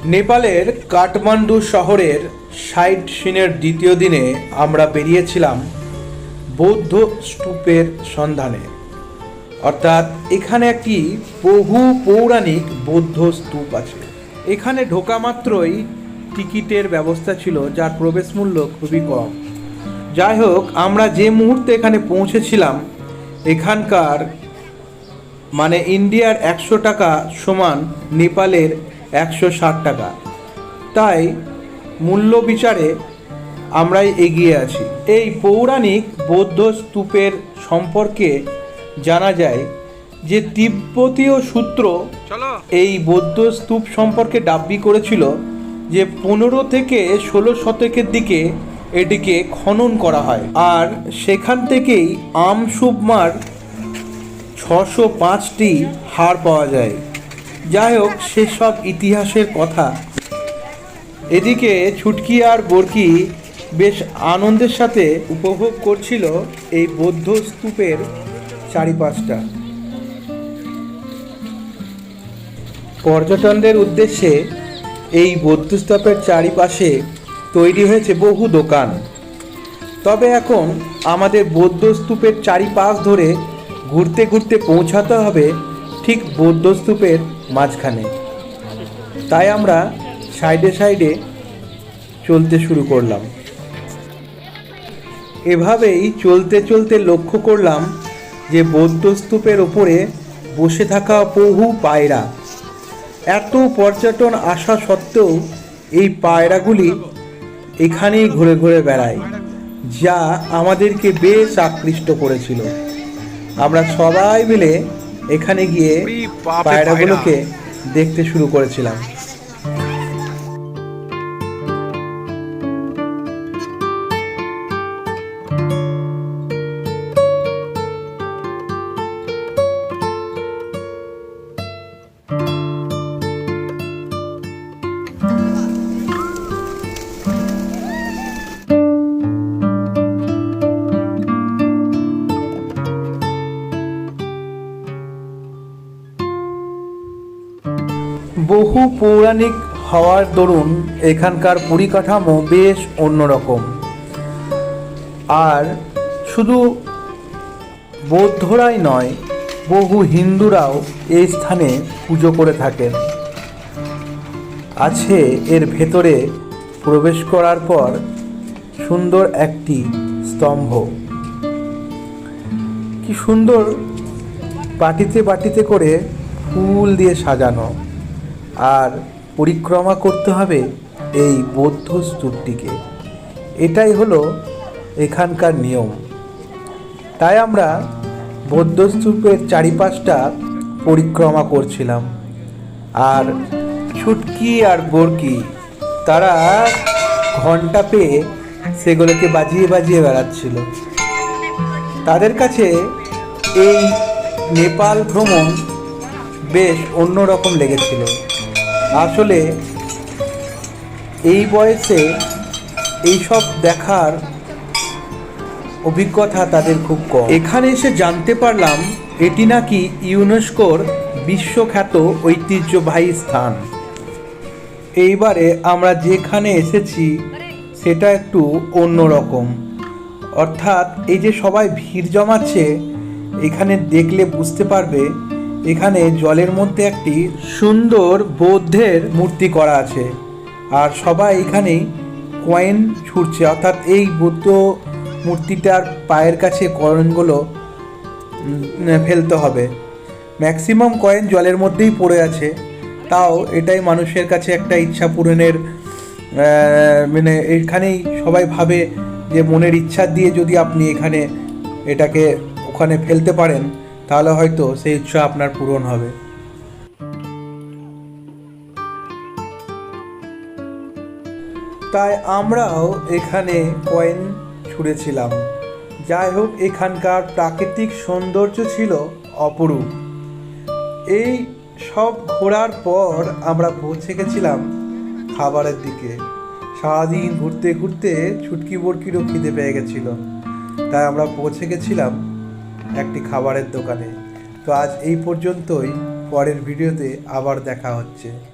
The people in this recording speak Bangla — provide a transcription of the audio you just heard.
নেপালের কাঠমান্ডু শহরের সাইট সিনের দ্বিতীয় দিনে আমরা বেরিয়েছিলাম বৌদ্ধ স্তূপের সন্ধানে। অর্থাৎ এখানে একটি বহু পৌরাণিক বৌদ্ধ স্তূপ আছে। এখানে ঢোকা মাত্রই টিকিটের ব্যবস্থা ছিল, যার প্রবেশ মূল্য খুবই কম। যাই হোক, আমরা যে মুহূর্তে এখানে পৌঁছেছিলাম, এখানকার মানে ইন্ডিয়ার 100 টাকা সমান নেপালের 160 টাকা। তাই মূল্য বিচারে আমরাই এগিয়ে আছি। এই পৌরাণিক বৌদ্ধ স্তূপের সম্পর্কে জানা যায় যে তিব্বতীয় সূত্র এই বৌদ্ধ স্তূপ সম্পর্কে দাবি করেছিল যে 15 থেকে 16 শতকের দিকে এটিকে খনন করা হয়, আর সেখান থেকেই আমসুবমার 605টি হাড় পাওয়া যায়। যাই হোক, সেসব ইতিহাসের কথা। এদিকে ছুটকি আর বরকি বেশ আনন্দের সাথে উপভোগ করছিল এই বৌদ্ধ স্তূপের চারিপাশটা। পর্যটকদের উদ্দেশ্যে এই বৌদ্ধ স্তূপের চারিপাশে তৈরি হয়েছে বহু দোকান। তবে এখন আমাদের বৌদ্ধ স্তূপের চারিপাশ ধরে ঘুরতে ঘুরতে পৌঁছাতে হবে ঠিক বৌদ্ধ স্তূপের মাঝখানে। তাই আমরা সাইডে সাইডে চলতে শুরু করলাম। এভাবেই চলতে চলতে লক্ষ্য করলাম যে বৌদ্ধ স্তূপের ওপরে বসে থাকা বহু পায়রা। এত পর্যটন আসা সত্ত্বেও এই পায়রাগুলি এখানেই ঘুরে ঘুরে বেড়ায়, যা আমাদেরকে বেশ আকৃষ্ট করেছিল। আমরা সবাই মিলে এখানে গিয়ে পায়রাগুলোকে দেখতে শুরু করেছিলাম। বহু পৌরাণিক হওয়ার দরুন এখানকার পরিকাঠামো বেশ অন্যরকম। আর শুধু বৌদ্ধরাই নয়, বহু হিন্দুরাও এই স্থানে পুজো করে থাকেন। আছে এর ভেতরে প্রবেশ করার পর সুন্দর একটি স্তম্ভ, কি সুন্দর বাটিতে বাটিতে করে ফুল দিয়ে সাজানো। আর পরিক্রমা করতে হবে এই বৌদ্ধ স্তূপটিকে, এটাই হলো এখানকার নিয়ম। তাই আমরা বৌদ্ধ স্তূপের চারিপাশটা পরিক্রমা করছিলাম। আর ছুটকি আর বরকি তারা ঘন্টা পেয়ে সেগুলোকে বাজিয়ে বাজিয়ে বেড়াচ্ছিল। তাদের কাছে এই নেপাল ভ্রমণ বেশ অন্যরকম লেগেছিল। আসলে এই বয়সে এইসব দেখার অভিজ্ঞতা তাদের খুব কম। এখানে এসে জানতে পারলাম এটি নাকি ইউনেস্কোর বিশ্বখ্যাত ঐতিহ্যবাহী স্থান। এইবারে আমরা যেখানে এসেছি সেটা একটু অন্যরকম। অর্থাৎ এই যে সবাই ভিড় জমাচ্ছে, এখানে দেখলে বুঝতে পারবে এখানে জলের মধ্যে একটি সুন্দর বৌদ্ধের মূর্তি করা আছে। আর সবাই এখানেই কয়েন ছুঁড়ছে, অর্থাৎ এই বৌদ্ধ মূর্তিটার পায়ের কাছে কয়েনগুলো ফেলতে হবে। ম্যাক্সিমাম কয়েন জলের মধ্যেই পড়ে আছে। তাও এটাই মানুষের কাছে একটা ইচ্ছা পূরণের, মানে এখানেই সবাই ভাবে যে মনের ইচ্ছা দিয়ে যদি আপনি এখানে এটাকে ওখানে ফেলতে পারেন, তাহলে হয়তো সেই ইচ্ছা আপনার পূরণ হবে। তাই আমরাও এখানে কয়েন ছুঁড়েছিলাম। যাই হোক, এখানকার প্রাকৃতিক সৌন্দর্য ছিল অপরূপ। এই সব ঘোরার পর আমরা পৌঁছে গেছিলাম খাবারের দিকে। সারাদিন ঘুরতে ঘুরতে ছুটকি বরকিরও খিদে পেয়ে গেছিল, তাই আমরা পৌঁছে গেছিলাম একটি খাবারের দোকানে। তো আজ এই পর্যন্তই, পরের ভিডিওতে আবার দেখা হচ্ছে।